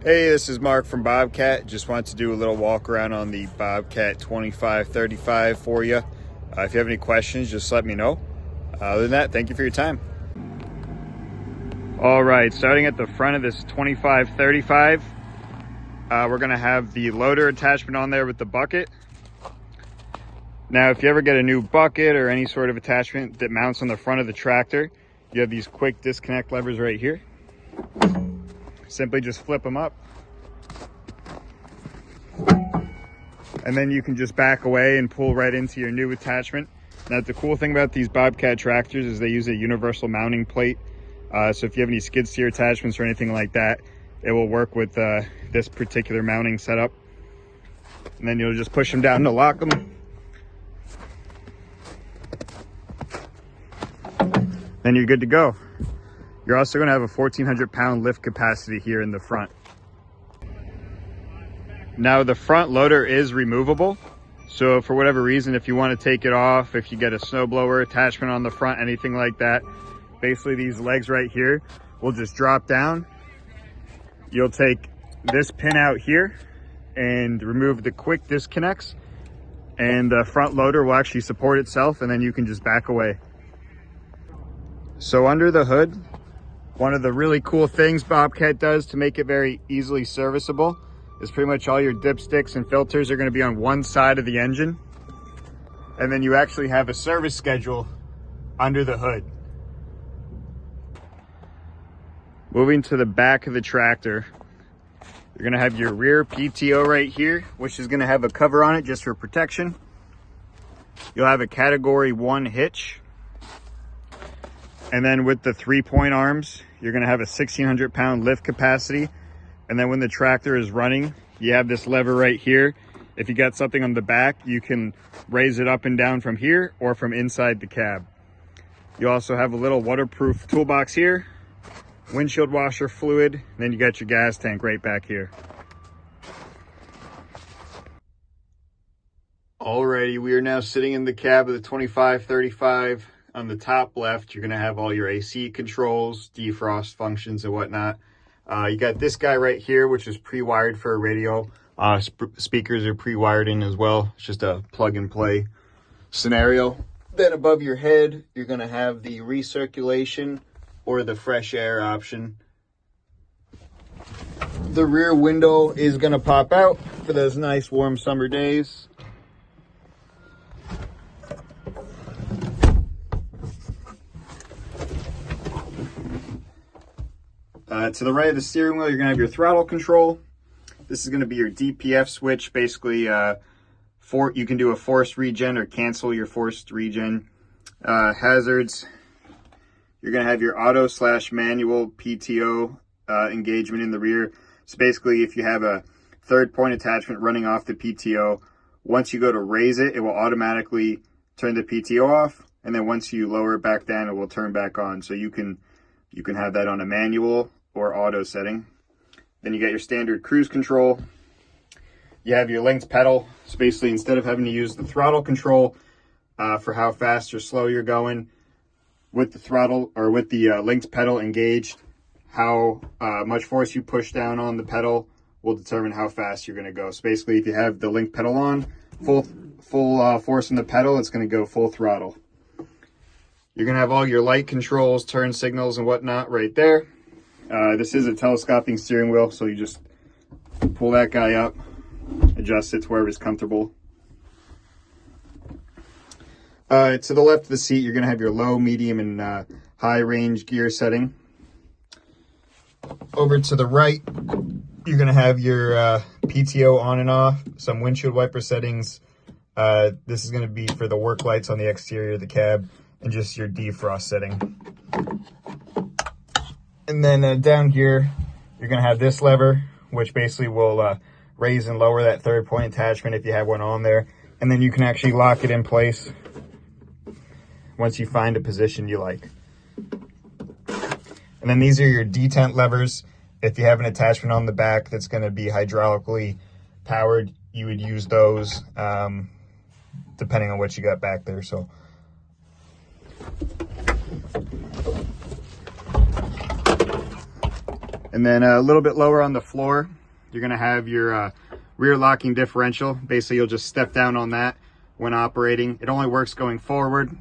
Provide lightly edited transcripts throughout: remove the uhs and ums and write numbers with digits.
Hey, this is Mark from Bobcat. Just wanted to do a little walk around on the Bobcat 2535 for you. If you have any questions, just let me know. Other than that, thank you for your time. All right, starting at the front of this 2535, we're gonna have the loader attachment on there with the bucket. Now, if you ever get a new bucket or any sort of attachment that mounts on the front of the tractor, you have these quick disconnect levers right here. Simply just flip them up. And then you can just back away and pull right into your new attachment. Now, the cool thing about these Bobcat tractors is they use a universal mounting plate. So if you have any skid steer attachments or anything like that, it will work with this particular mounting setup. And then you'll just push them down to lock them. Then you're good to go. You're also going to have a 1,400 pound lift capacity here in the front. Now, the front loader is removable. So for whatever reason, if you want to take it off, if you get a snowblower attachment on the front, anything like that, basically these legs right here will just drop down. You'll take this pin out here and remove the quick disconnects, and the front loader will actually support itself, and then you can just back away. So under the hood, one of the really cool things Bobcat does to make it very easily serviceable is pretty much all your dipsticks and filters are going to be on one side of the engine. And then you actually have a service schedule under the hood. Moving to the back of the tractor, you're going to have your rear PTO right here, which is going to have a cover on it just for protection. You'll have a category 1 hitch. And then with the 3-point arms, you're going to have a 1,600 pound lift capacity. And then when the tractor is running, you have this lever right here. If you got something on the back, you can raise it up and down from here or from inside the cab. You also have a little waterproof toolbox here, windshield washer fluid, and then you got your gas tank right back here. Alrighty, we are now sitting in the cab of the 2535. On the top left, you're going to have all your AC controls, defrost functions, and whatnot. You got this guy right here, which is pre-wired for a radio. Speakers are pre-wired in as well. It's just a plug-and-play scenario. Then above your head, you're going to have the recirculation or the fresh air option. The rear window is going to pop out for those nice warm summer days. To the right of the steering wheel, you're going to have your throttle control. This is going to be your DPF switch. Basically, you can do a forced regen or cancel your forced regen. Hazards, you're going to have your auto/manual PTO engagement in the rear. So basically, if you have a 3rd-point attachment running off the PTO, once you go to raise it, it will automatically turn the PTO off. And then once you lower it back down, it will turn back on. So you can have that on a manual or auto setting. Then you got your standard cruise control. You have your linked pedal. So basically, instead of having to use the throttle control for how fast or slow you're going, with the throttle or with the linked pedal engaged, how much force you push down on the pedal will determine how fast you're going to go. So basically, if you have the linked pedal on, full force on the pedal, it's going to go full throttle. You're going to have all your light controls, turn signals, and whatnot right there. This is a telescoping steering wheel, so you just pull that guy up, adjust it to wherever it's comfortable. To the left of the seat, you're going to have your low, medium, and high range gear setting. Over to the right, you're going to have your PTO on and off, some windshield wiper settings. This is going to be for the work lights on the exterior of the cab, and just your defrost setting. And then down here, you're going to have this lever, which basically will raise and lower that 3rd-point attachment if you have one on there. And then you can actually lock it in place once you find a position you like. And then these are your detent levers. If you have an attachment on the back that's going to be hydraulically powered, you would use those depending on what you got back there. So And then a little bit lower on the floor, you're going to have your rear locking differential. Basically, you'll just step down on that when operating. It only works going forward.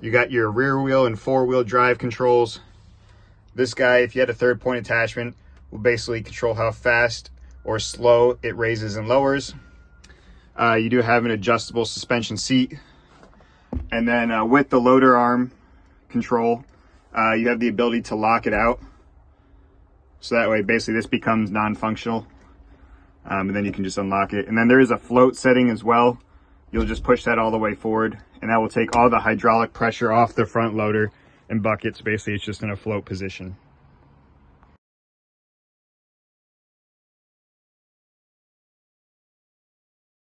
You got your rear wheel and four-wheel drive controls. This guy, if you had a third point attachment, will basically control how fast or slow it raises and lowers. You do have an adjustable suspension seat. And then with the loader arm control, you have the ability to lock it out. So that way, basically, this becomes non-functional. And then you can just unlock it. And then there is a float setting as well. You'll just push that all the way forward, and that will take all the hydraulic pressure off the front loader and buckets. Basically, it's just in a float position.